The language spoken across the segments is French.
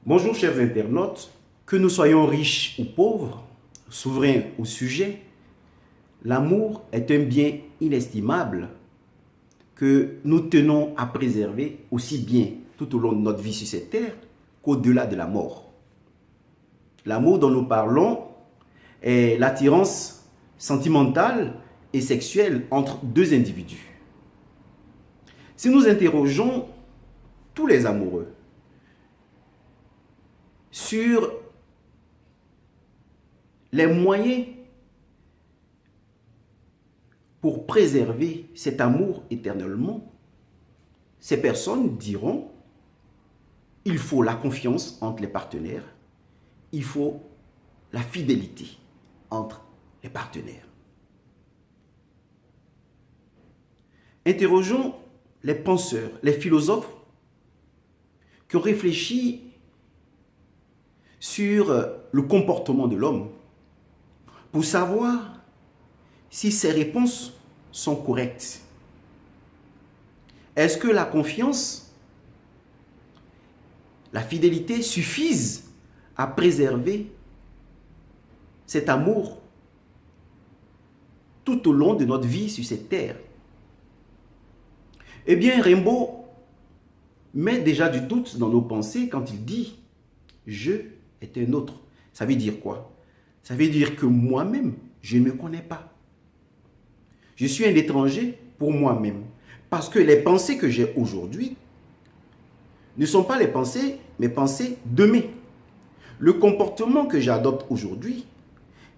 Bonjour chers internautes, que nous soyons riches ou pauvres, souverains ou sujets, l'amour est un bien inestimable que nous tenons à préserver aussi bien tout au long de notre vie sur cette terre qu'au-delà de la mort. L'amour dont nous parlons est l'attirance sentimentale et sexuelle entre deux individus. Si nous interrogeons tous les amoureux sur les moyens pour préserver cet amour éternellement, ces personnes diront il faut la confiance entre les partenaires, il faut la fidélité entre les partenaires. Interrogeons les penseurs, les philosophes qui ont réfléchi sur le comportement de l'homme pour savoir si ces réponses sont correctes. Est-ce que la confiance, la fidélité suffisent à préserver cet amour tout au long de notre vie sur cette terre? Eh bien, Rimbaud met déjà du doute dans nos pensées quand il dit « je est un autre ». Ça veut dire quoi? Ça veut dire que moi-même, je ne me connais pas. Je suis un étranger pour moi-même. Parce que les pensées que j'ai aujourd'hui ne sont pas mes pensées demain. Le comportement que j'adopte aujourd'hui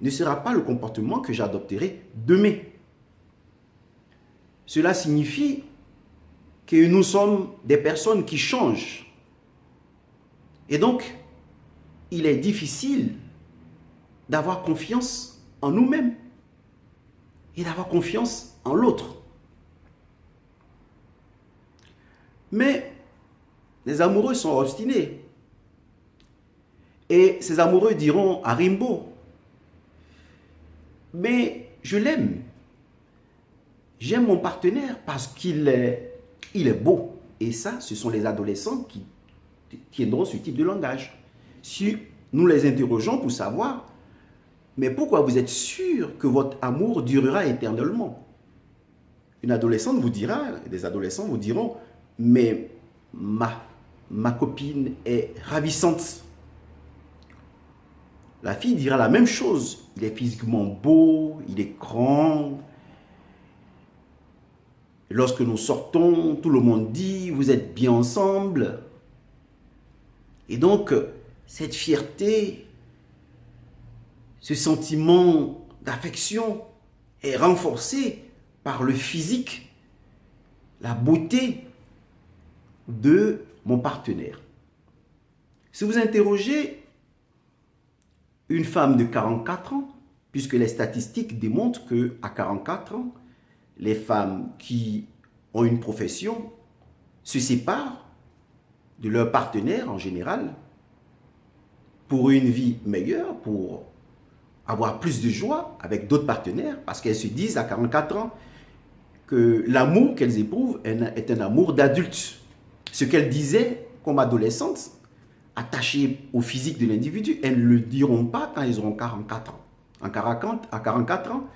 ne sera pas le comportement que j'adopterai demain. Cela signifie que nous sommes des personnes qui changent. Et donc, il est difficile d'avoir confiance en nous-mêmes et d'avoir confiance en l'autre. Mais les amoureux sont obstinés. Et ces amoureux diront à Rimbaud, mais je l'aime. J'aime mon partenaire parce qu'il est beau. Et ça, ce sont les adolescents qui tiendront ce type de langage. Si nous les interrogeons pour savoir, mais pourquoi vous êtes sûr que votre amour durera éternellement? Une adolescente vous dira, des adolescents vous diront, mais ma copine est ravissante. La fille dira la même chose. Il est physiquement beau, il est grand. Lorsque nous sortons, tout le monde dit, vous êtes bien ensemble. Et donc, cette fierté, ce sentiment d'affection est renforcé par le physique, la beauté de mon partenaire. Si vous interrogez une femme de 44 ans, puisque les statistiques démontrent qu'à 44 ans, les femmes qui ont une profession se séparent de leur partenaire en général pour une vie meilleure, pour avoir plus de joie avec d'autres partenaires, parce qu'elles se disent à 44 ans que l'amour qu'elles éprouvent est un amour d'adulte. Ce qu'elles disaient comme adolescentes, attachées au physique de l'individu, elles ne le diront pas quand elles auront 44 ans. À 44 ans,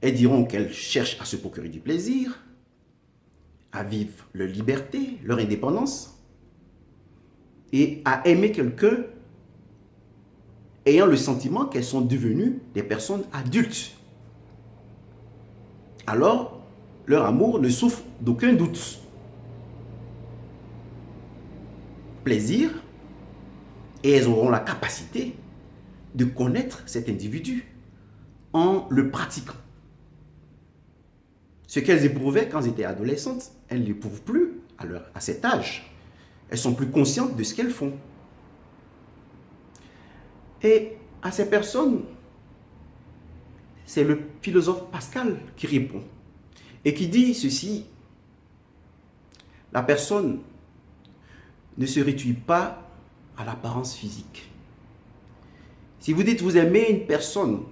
elles diront qu'elles cherchent à se procurer du plaisir, à vivre leur liberté, leur indépendance, et à aimer quelqu'un ayant le sentiment qu'elles sont devenues des personnes adultes. Alors, leur amour ne souffre d'aucun doute. Plaisir, et elles auront la capacité de connaître cet individu en le pratiquant. Ce qu'elles éprouvaient quand elles étaient adolescentes, elles ne l'éprouvent plus à cet âge. Elles sont plus conscientes de ce qu'elles font. Et à ces personnes, c'est le philosophe Pascal qui répond et qui dit ceci: la personne ne se réduit pas à l'apparence physique. Si vous dites vous aimez une personne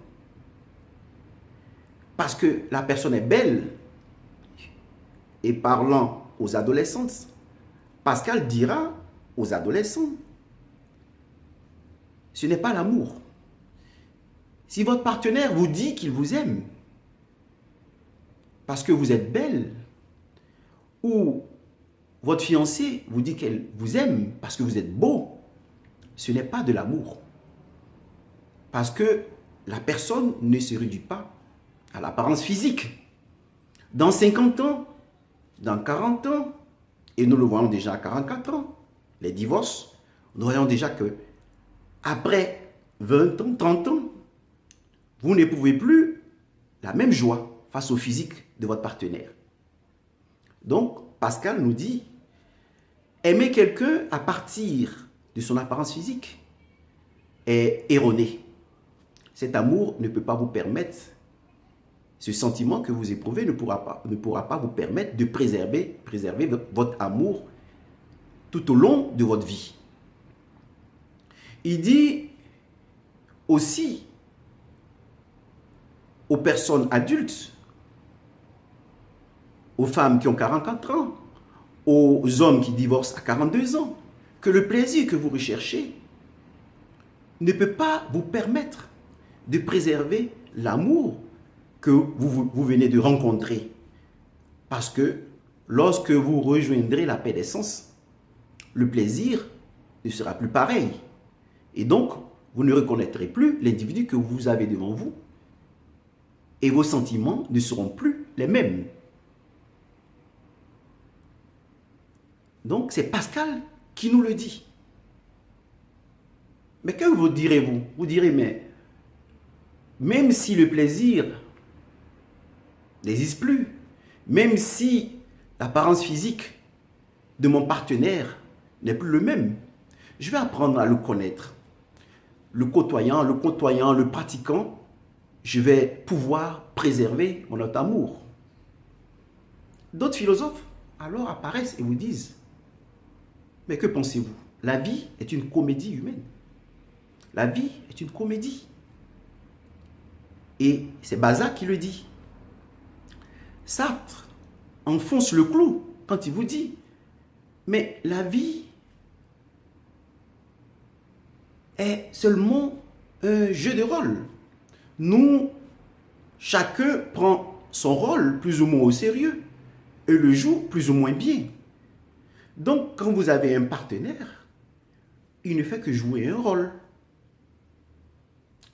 parce que la personne est belle, et parlant aux adolescentes, Pascal dira aux adolescents, ce n'est pas l'amour. Si votre partenaire vous dit qu'il vous aime parce que vous êtes belle, ou votre fiancé vous dit qu'elle vous aime parce que vous êtes beau, ce n'est pas de l'amour. Parce que la personne ne se réduit pas à l'apparence physique. Dans 50 ans, dans 40 ans, et nous le voyons déjà à 44 ans, les divorces, nous voyons déjà que après 20 ans, 30 ans, vous n'éprouvez plus la même joie face au physique de votre partenaire. Donc, Pascal nous dit, aimer quelqu'un à partir de son apparence physique est erroné. Cet amour ne peut pas vous permettre, ce sentiment que vous éprouvez ne pourra pas vous permettre de préserver votre amour tout au long de votre vie. Il dit aussi aux personnes adultes, aux femmes qui ont 44 ans, aux hommes qui divorcent à 42 ans, que le plaisir que vous recherchez ne peut pas vous permettre de préserver l'amour que vous venez de rencontrer. Parce que lorsque vous rejoindrez la paix des sens, le plaisir ne sera plus pareil. Et donc, vous ne reconnaîtrez plus l'individu que vous avez devant vous. Et vos sentiments ne seront plus les mêmes. Donc, c'est Pascal qui nous le dit. Mais que vous direz-vous? Vous direz, mais même si le plaisir n'existe plus, même si l'apparence physique de mon partenaire n'est plus le même, je vais apprendre à le connaître. Le côtoyant, le pratiquant, je vais pouvoir préserver mon autre amour. D'autres philosophes alors apparaissent et vous disent, mais que pensez-vous? La vie est une comédie humaine. La vie est une comédie. Et c'est Balzac qui le dit. Sartre enfonce le clou quand il vous dit, mais la vie est seulement un jeu de rôle. Nous, chacun prend son rôle plus ou moins au sérieux et le joue plus ou moins bien. Donc, quand vous avez un partenaire, il ne fait que jouer un rôle.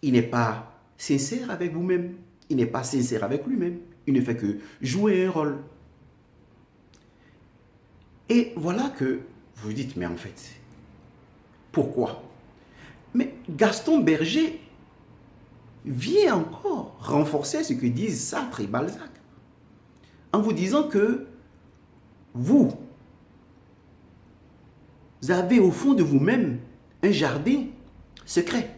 Il n'est pas sincère avec vous-même. Il n'est pas sincère avec lui-même. Il ne fait que jouer un rôle. Et voilà que vous dites, mais en fait, pourquoi? Mais Gaston Berger vient encore renforcer ce que disent Sartre et Balzac en vous disant que vous avez au fond de vous-même un jardin secret.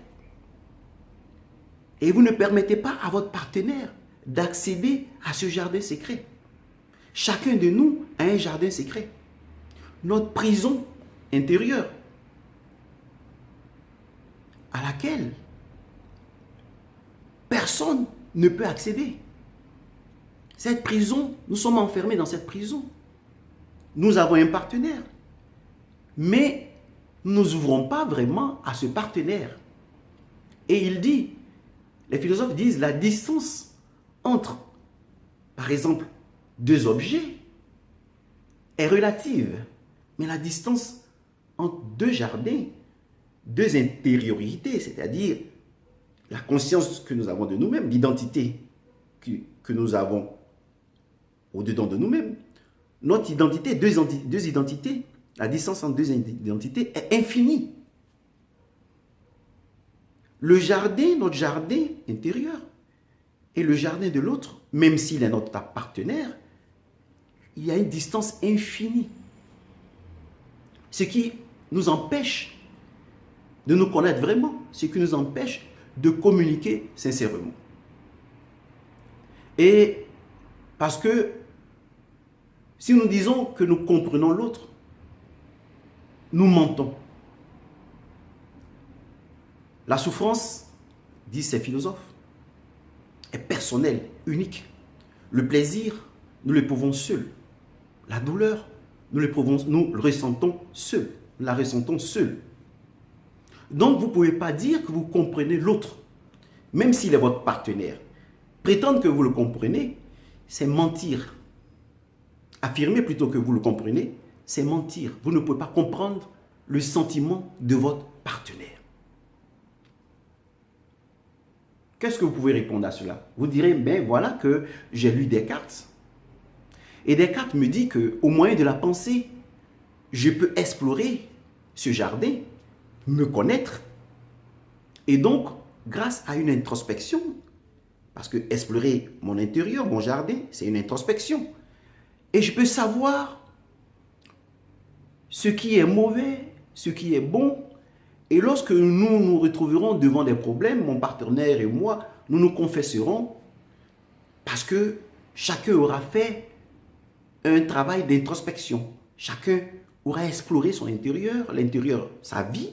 Et vous ne permettez pas à votre partenaire d'accéder à ce jardin secret. Chacun de nous a un jardin secret. Notre prison intérieure à laquelle personne ne peut accéder. Cette prison, nous sommes enfermés dans cette prison. Nous avons un partenaire. Mais nous n'ouvrons pas vraiment à ce partenaire. Et il dit, les philosophes disent, la distance entre, par exemple, deux objets est relative. Mais la distance entre deux jardins, deux intériorités, c'est-à-dire la conscience que nous avons de nous-mêmes, l'identité que nous avons au-dedans de nous-mêmes, notre identité, deux identités, la distance entre deux identités est infinie. Le jardin, notre jardin intérieur, et le jardin de l'autre, même s'il est notre partenaire, il y a une distance infinie. Ce qui nous empêche de nous connaître vraiment, ce qui nous empêche de communiquer sincèrement. Et parce que si nous disons que nous comprenons l'autre, nous mentons. La souffrance, disent ces philosophes, est personnelle, unique. Le plaisir, nous l'éprouvons seuls. La douleur, nous le ressentons seuls. Nous la ressentons seuls. Donc, vous ne pouvez pas dire que vous comprenez l'autre, même s'il est votre partenaire. Prétendre que vous le comprenez, c'est mentir. Affirmer plutôt que vous le comprenez, c'est mentir. Vous ne pouvez pas comprendre le sentiment de votre partenaire. Qu'est-ce que vous pouvez répondre à cela? Vous direz, ben voilà que j'ai lu Descartes. Et Descartes me dit qu'au moyen de la pensée, je peux explorer ce jardin, me connaître. Et donc, grâce à une introspection, parce que explorer mon intérieur, mon jardin, c'est une introspection. Et je peux savoir ce qui est mauvais, ce qui est bon. Et lorsque nous nous retrouverons devant des problèmes, mon partenaire et moi, nous nous confesserons parce que chacun aura fait un travail d'introspection. Chacun aura exploré son intérieur, l'intérieur, sa vie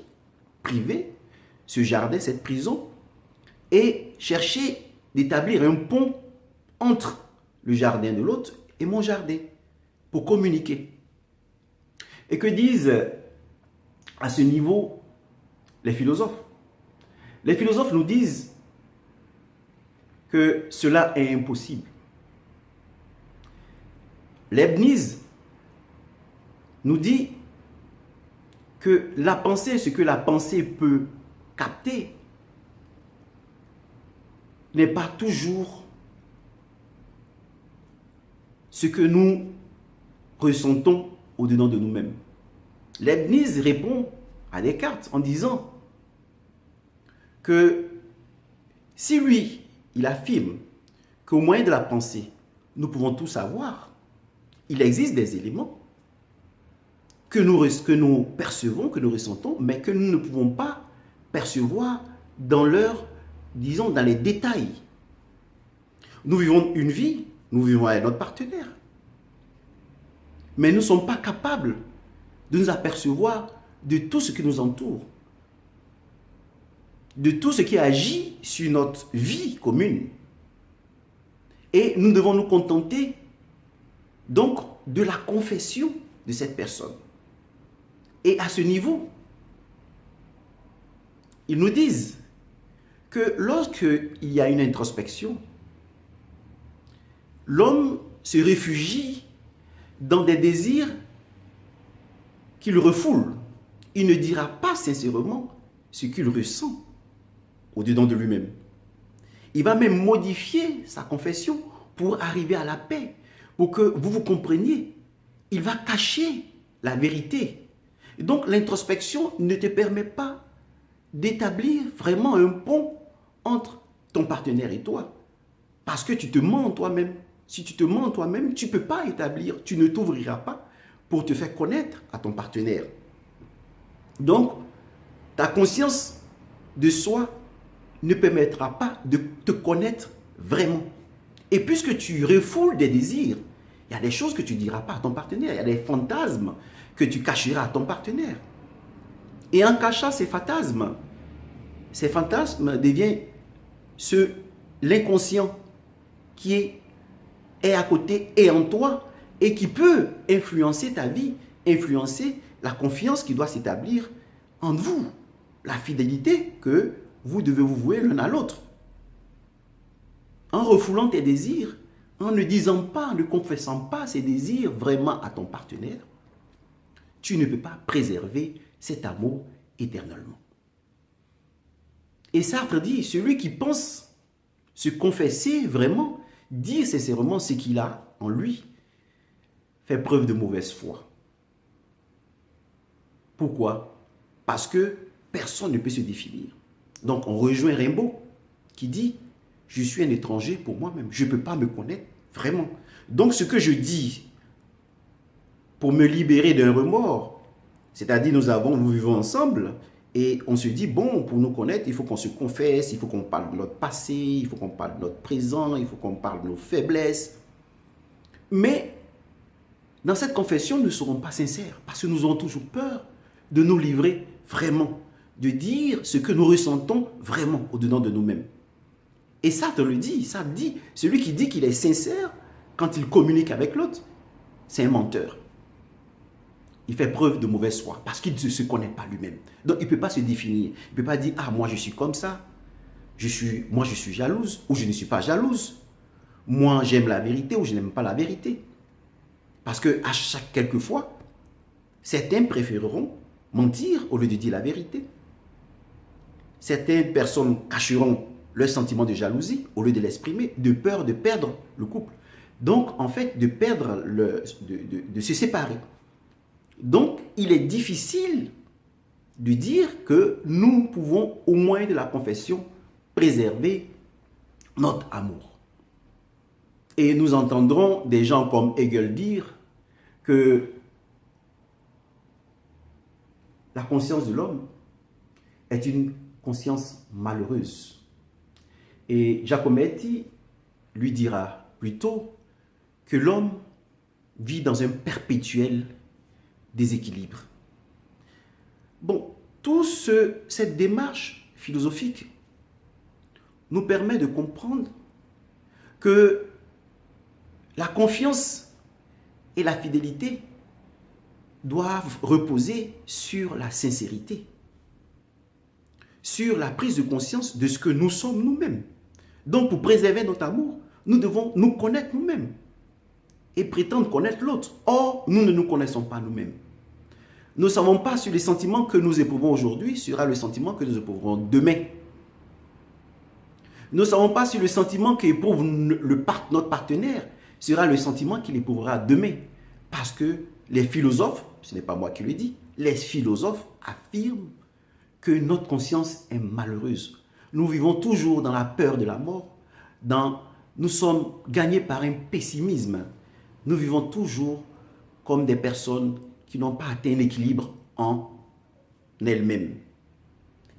privée, ce jardin, cette prison, et chercher d'établir un pont entre le jardin de l'autre et mon jardin pour communiquer. Et que disent à ce niveau les philosophes? Les philosophes nous disent que cela est impossible. Leibniz nous dit que la pensée, ce que la pensée peut capter, n'est pas toujours ce que nous ressentons au-dedans de nous-mêmes. Leibniz répond à Descartes en disant que si lui, il affirme qu'au moyen de la pensée, nous pouvons tout savoir, il existe des éléments que nous percevons, que nous ressentons, mais que nous ne pouvons pas percevoir dans disons, dans les détails. Nous vivons une vie, nous vivons avec notre partenaire, mais nous ne sommes pas capables de nous apercevoir de tout ce qui nous entoure, de tout ce qui agit sur notre vie commune. Et nous devons nous contenter donc de la confession de cette personne. Et à ce niveau, ils nous disent que lorsqu'il y a une introspection, l'homme se réfugie dans des désirs qu'il refoule. Il ne dira pas sincèrement ce qu'il ressent au-dedans de lui-même. Il va même modifier sa confession pour arriver à la paix, pour que vous vous compreniez. Il va cacher la vérité. Et donc l'introspection ne te permet pas d'établir vraiment un pont entre ton partenaire et toi. Parce que tu te mens toi-même. Si tu te mens toi-même, tu ne peux pas établir, tu ne t'ouvriras pas pour te faire connaître à ton partenaire. Donc, ta conscience de soi ne permettra pas de te connaître vraiment. Et puisque tu refoules des désirs, il y a des choses que tu ne diras pas à ton partenaire, il y a des fantasmes que tu cacheras à ton partenaire. Et en cachant ces fantasmes deviennent l'inconscient qui est à côté et en toi et qui peut influencer ta vie, influencer la confiance qui doit s'établir en vous, la fidélité que vous devez vous vouer l'un à l'autre. En refoulant tes désirs, en ne disant pas, en ne confessant pas ces désirs vraiment à ton partenaire, tu ne peux pas préserver cet amour éternellement. Et Sartre dit, celui qui pense se confesser vraiment, dire sincèrement ce qu'il a en lui, fait preuve de mauvaise foi. Pourquoi? Parce que personne ne peut se définir. Donc on rejoint Rimbaud qui dit, je suis un étranger pour moi-même, je ne peux pas me connaître vraiment. Donc ce que je dis pour me libérer d'un remords, c'est-à-dire nous vivons ensemble et on se dit, bon, pour nous connaître, il faut qu'on se confesse, il faut qu'on parle de notre passé, il faut qu'on parle de notre présent, il faut qu'on parle de nos faiblesses. Mais dans cette confession, nous ne serons pas sincères parce que nous aurons toujours peur de nous livrer vraiment, de dire ce que nous ressentons vraiment au-dedans de nous-mêmes. Et ça te le dit, ça dit, celui qui dit qu'il est sincère quand il communique avec l'autre, c'est un menteur. il fait preuve de mauvaise foi parce qu'il ne se connaît pas lui-même. Donc, il ne peut pas se définir. Il ne peut pas dire, ah, moi, je suis comme ça. Moi, je suis jalouse ou je ne suis pas jalouse. Moi, j'aime la vérité ou je n'aime pas la vérité. Parce que quelquefois, certains préféreront mentir au lieu de dire la vérité. Certaines personnes cacheront leur sentiment de jalousie au lieu de l'exprimer, de peur de perdre le couple. Donc, en fait, de se séparer. Donc, il est difficile de dire que nous pouvons, au moins de la confession, préserver notre amour. Et nous entendrons des gens comme Hegel dire que la conscience de l'homme est une conscience malheureuse. Et Giacometti lui dira plutôt que l'homme vit dans un perpétuel déséquilibre. Bon, cette démarche philosophique nous permet de comprendre que la confiance et la fidélité doivent reposer sur la sincérité, sur la prise de conscience de ce que nous sommes nous-mêmes. Donc, pour préserver notre amour, nous devons nous connaître nous-mêmes et prétendre connaître l'autre. Or, nous ne nous connaissons pas nous-mêmes. Nous ne savons pas si le sentiment que nous éprouvons aujourd'hui sera le sentiment que nous éprouverons demain. Nous ne savons pas si le sentiment qu'éprouve notre partenaire sera le sentiment qu'il éprouvera demain. Parce que les philosophes, ce n'est pas moi qui le dis, les philosophes affirment que notre conscience est malheureuse. Nous vivons toujours dans la peur de la mort. Nous sommes gagnés par un pessimisme. Nous vivons toujours comme des personnes qui n'ont pas atteint l'équilibre en elles-mêmes.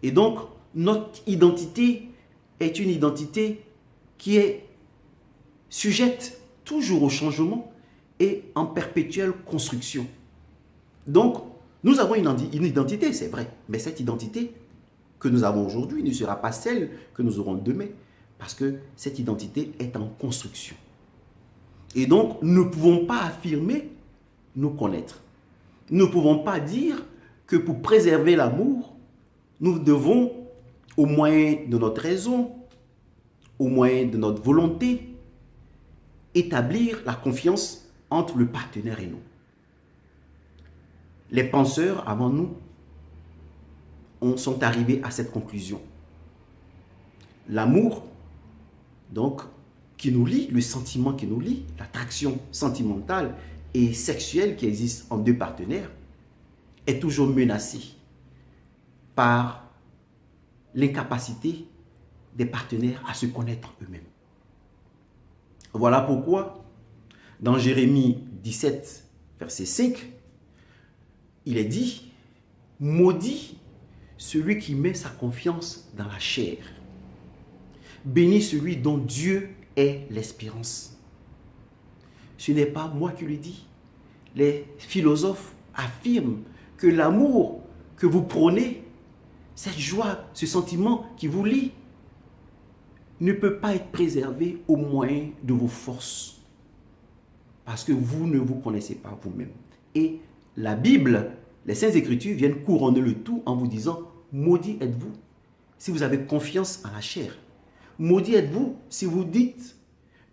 Et donc, notre identité est une identité qui est sujette toujours au changement et en perpétuelle construction. Donc, nous avons une identité, c'est vrai, mais cette identité que nous avons aujourd'hui ne sera pas celle que nous aurons demain, parce que cette identité est en construction. Et donc, nous ne pouvons pas affirmer nous connaître. Nous ne pouvons pas dire que pour préserver l'amour, nous devons, au moyen de notre raison, au moyen de notre volonté, établir la confiance entre le partenaire et nous. Les penseurs avant nous sont arrivés à cette conclusion. L'amour, donc, qui nous lie, le sentiment qui nous lie, l'attraction sentimentale et sexuelle qui existe en deux partenaires, est toujours menacé par l'incapacité des partenaires à se connaître eux-mêmes. Voilà pourquoi, dans Jérémie 17, verset 5, il est dit « Maudit celui qui met sa confiance dans la chair. Béni celui dont Dieu est l'espérance. » Ce n'est pas moi qui le dis. Les philosophes affirment que l'amour que vous prônez, cette joie, ce sentiment qui vous lie, ne peut pas être préservé au moyen de vos forces. Parce que vous ne vous connaissez pas vous-même. Et la Bible, les Saintes Écritures viennent couronner le tout en vous disant « Maudit êtes-vous si vous avez confiance en la chair. Maudit êtes-vous si vous dites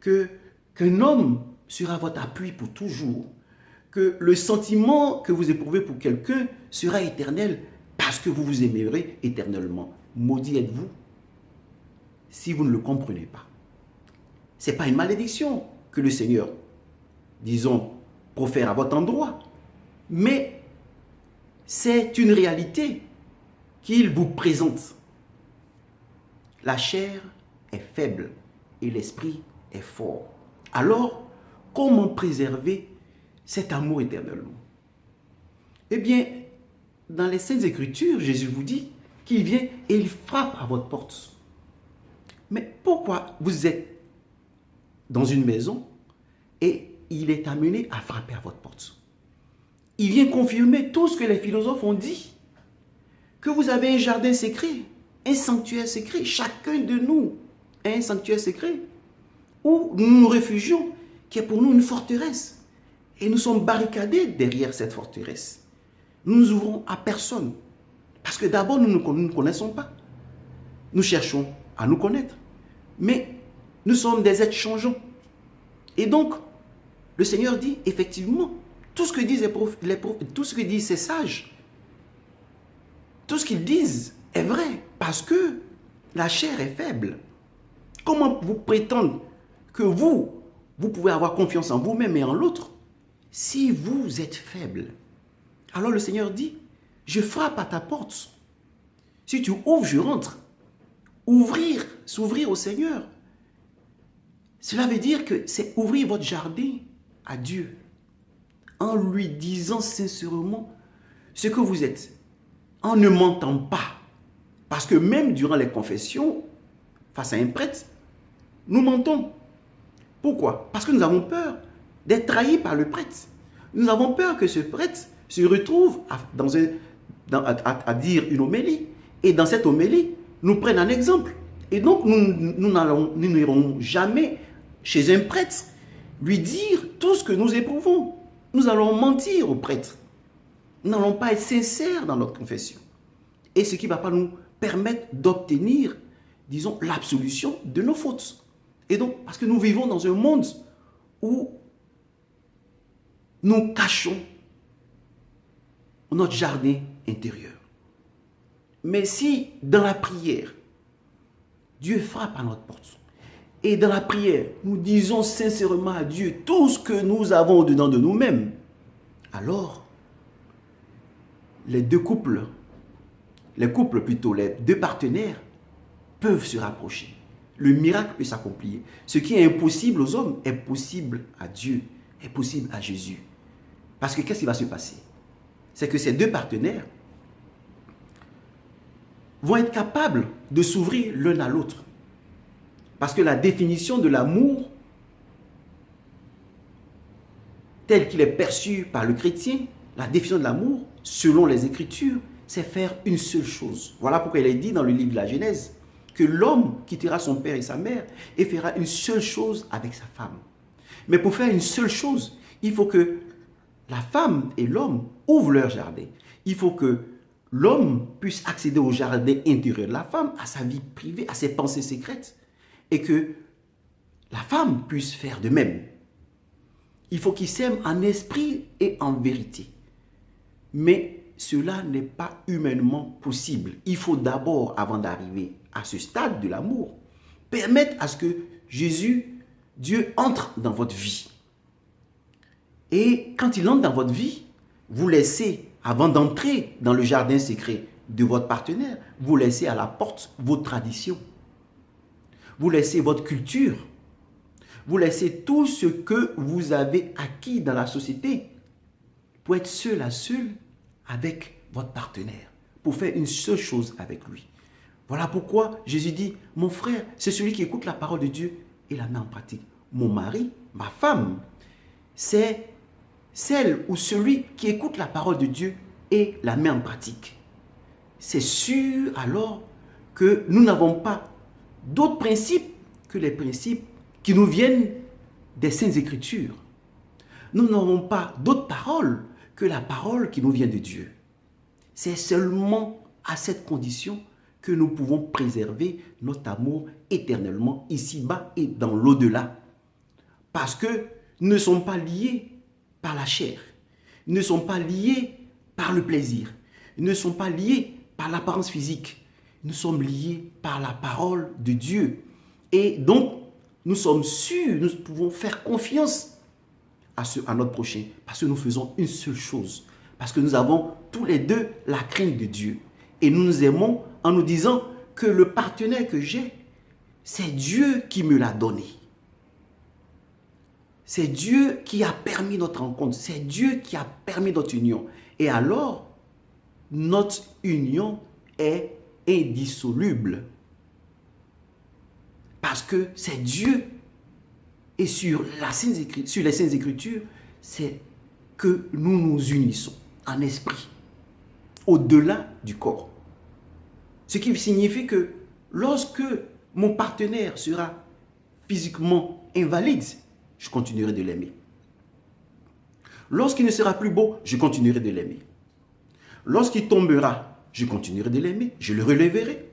qu'un homme sera votre appui pour toujours, que le sentiment que vous éprouvez pour quelqu'un sera éternel parce que vous vous aimerez éternellement. Maudit êtes-vous si vous ne le comprenez pas. » Ce n'est pas une malédiction que le Seigneur, disons, profère à votre endroit, mais c'est une réalité qu'il vous présente. La chair est faible et l'esprit est fort. Alors, comment préserver cet amour éternellement? Eh bien, dans les Saintes Écritures, Jésus vous dit qu'il vient et il frappe à votre porte. Mais pourquoi vous êtes dans une maison et il est amené à frapper à votre porte? Il vient confirmer tout ce que les philosophes ont dit. Que vous avez un jardin secret, un sanctuaire secret. Chacun de nous a un sanctuaire secret où nous nous réfugions, qui est pour nous une forteresse. Et nous sommes barricadés derrière cette forteresse. Nous nous ouvrons à personne. Parce que d'abord, nous ne nous connaissons pas. Nous cherchons à nous connaître. Mais nous sommes des êtres changeants. Et donc, le Seigneur dit, effectivement, tout ce que disent tout ce que disent ces sages, tout ce qu'ils disent est vrai. Parce que la chair est faible. Comment vous prétendre que vous pouvez avoir confiance en vous-même et en l'autre si vous êtes faible? Alors le Seigneur dit, je frappe à ta porte. Si tu ouvres, je rentre. S'ouvrir au Seigneur. Cela veut dire que c'est ouvrir votre jardin à Dieu en lui disant sincèrement ce que vous êtes, en ne mentant pas. Parce que même durant les confessions, face à un prêtre, nous mentons. Pourquoi? Parce que nous avons peur d'être trahis par le prêtre. Nous avons peur que ce prêtre se retrouve à dire une homélie. Et dans cette homélie, nous prenne un exemple. Et donc, nous n'irons jamais chez un prêtre lui dire tout ce que nous éprouvons. Nous allons mentir au prêtre. Nous n'allons pas être sincères dans notre confession. Et ce qui ne va pas nous permettre d'obtenir, disons, l'absolution de nos fautes. Et donc, parce que nous vivons dans un monde où nous cachons notre jardin intérieur. Mais si, dans la prière, Dieu frappe à notre porte, et dans la prière, nous disons sincèrement à Dieu tout ce que nous avons au-dedans de nous-mêmes, alors, les deux partenaires peuvent se rapprocher. Le miracle peut s'accomplir. Ce qui est impossible aux hommes est possible à Dieu, est possible à Jésus. Parce que qu'est-ce qui va se passer? C'est que ces deux partenaires vont être capables de s'ouvrir l'un à l'autre. Parce que la définition de l'amour, tel qu'il est perçu par le chrétien, la définition de l'amour, selon les Écritures, c'est faire une seule chose. Voilà pourquoi il est dit dans le livre de la Genèse que l'homme quittera son père et sa mère et fera une seule chose avec sa femme. Mais pour faire une seule chose, il faut que la femme et l'homme ouvrent leur jardin. Il faut que l'homme puisse accéder au jardin intérieur de la femme, à sa vie privée, à ses pensées secrètes, et que la femme puisse faire de même. Il faut qu'ils s'aiment en esprit et en vérité. Mais cela n'est pas humainement possible. Il faut d'abord, avant d'arriver à ce stade de l'amour, permettre à ce que Jésus, Dieu, entre dans votre vie. Et quand il entre dans votre vie, vous laissez, avant d'entrer dans le jardin secret de votre partenaire, vous laissez à la porte vos traditions. Vous laissez votre culture. Vous laissez tout ce que vous avez acquis dans la société pour être seul à seul avec votre partenaire, pour faire une seule chose avec lui. Voilà pourquoi Jésus dit, mon frère, c'est celui qui écoute la parole de Dieu et la met en pratique. Mon mari, ma femme, c'est celle ou celui qui écoute la parole de Dieu et la met en pratique. C'est sûr alors que nous n'avons pas d'autres principes que les principes qui nous viennent des Saintes Écritures. Nous n'avons pas d'autres paroles que la parole qui nous vient de Dieu. C'est seulement à cette condition que nous pouvons préserver notre amour éternellement ici-bas et dans l'au-delà. Parce que nous ne sommes pas liés par la chair, nous ne sommes pas liés par le plaisir, nous ne sommes pas liés par l'apparence physique, nous sommes liés par la parole de Dieu. Et donc, nous sommes sûrs, nous pouvons faire confiance à notre prochain, parce que nous faisons une seule chose, parce que nous avons tous les deux la crainte de Dieu. Et nous nous aimons en nous disant que le partenaire que j'ai, c'est Dieu qui me l'a donné. C'est Dieu qui a permis notre rencontre, c'est Dieu qui a permis notre union. Et alors, notre union est indissoluble. Parce que c'est Dieu. Et sur les Saintes Écritures, c'est que nous nous unissons en esprit, au-delà du corps. Ce qui signifie que lorsque mon partenaire sera physiquement invalide, je continuerai de l'aimer. Lorsqu'il ne sera plus beau, je continuerai de l'aimer. Lorsqu'il tombera, je continuerai de l'aimer, je le relèverai.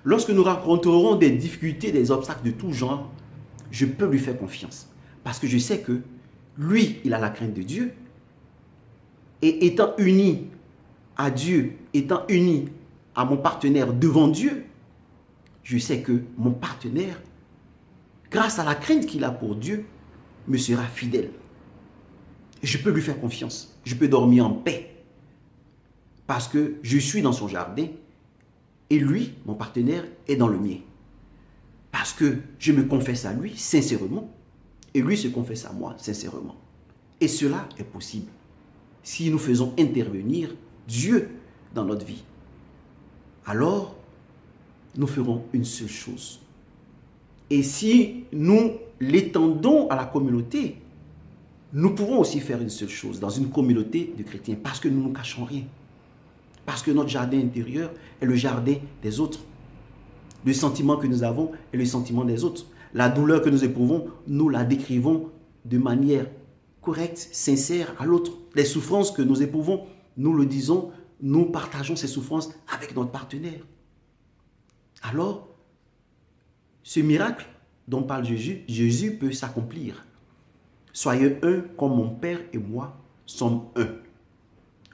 Lorsque nous rencontrerons des difficultés, des obstacles de tout genre, je peux lui faire confiance. Parce que je sais que lui, il a la crainte de Dieu. Et étant uni à Dieu, étant uni à mon partenaire devant Dieu, je sais que mon partenaire, grâce à la crainte qu'il a pour Dieu, me sera fidèle. Je peux lui faire confiance. Je peux dormir en paix. Parce que je suis dans son jardin et lui, mon partenaire, est dans le mien. Parce que je me confesse à lui sincèrement et lui se confesse à moi sincèrement. Et cela est possible si nous faisons intervenir Dieu dans notre vie. Alors, nous ferons une seule chose. Et si nous l'étendons à la communauté, nous pouvons aussi faire une seule chose dans une communauté de chrétiens parce que nous ne nous cachons rien. Parce que notre jardin intérieur est le jardin des autres. Le sentiment que nous avons est le sentiment des autres. La douleur que nous éprouvons, nous la décrivons de manière correcte, sincère à l'autre. Les souffrances que nous éprouvons, nous le disons, nous partageons ces souffrances avec notre partenaire. Alors, ce miracle dont parle Jésus, Jésus peut s'accomplir. Soyez un comme mon Père et moi sommes un.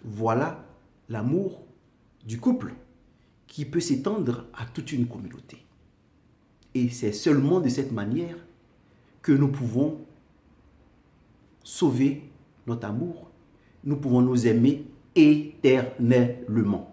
Voilà l'amour du couple qui peut s'étendre à toute une communauté. Et c'est seulement de cette manière que nous pouvons sauver notre amour. Nous pouvons nous aimer éternellement.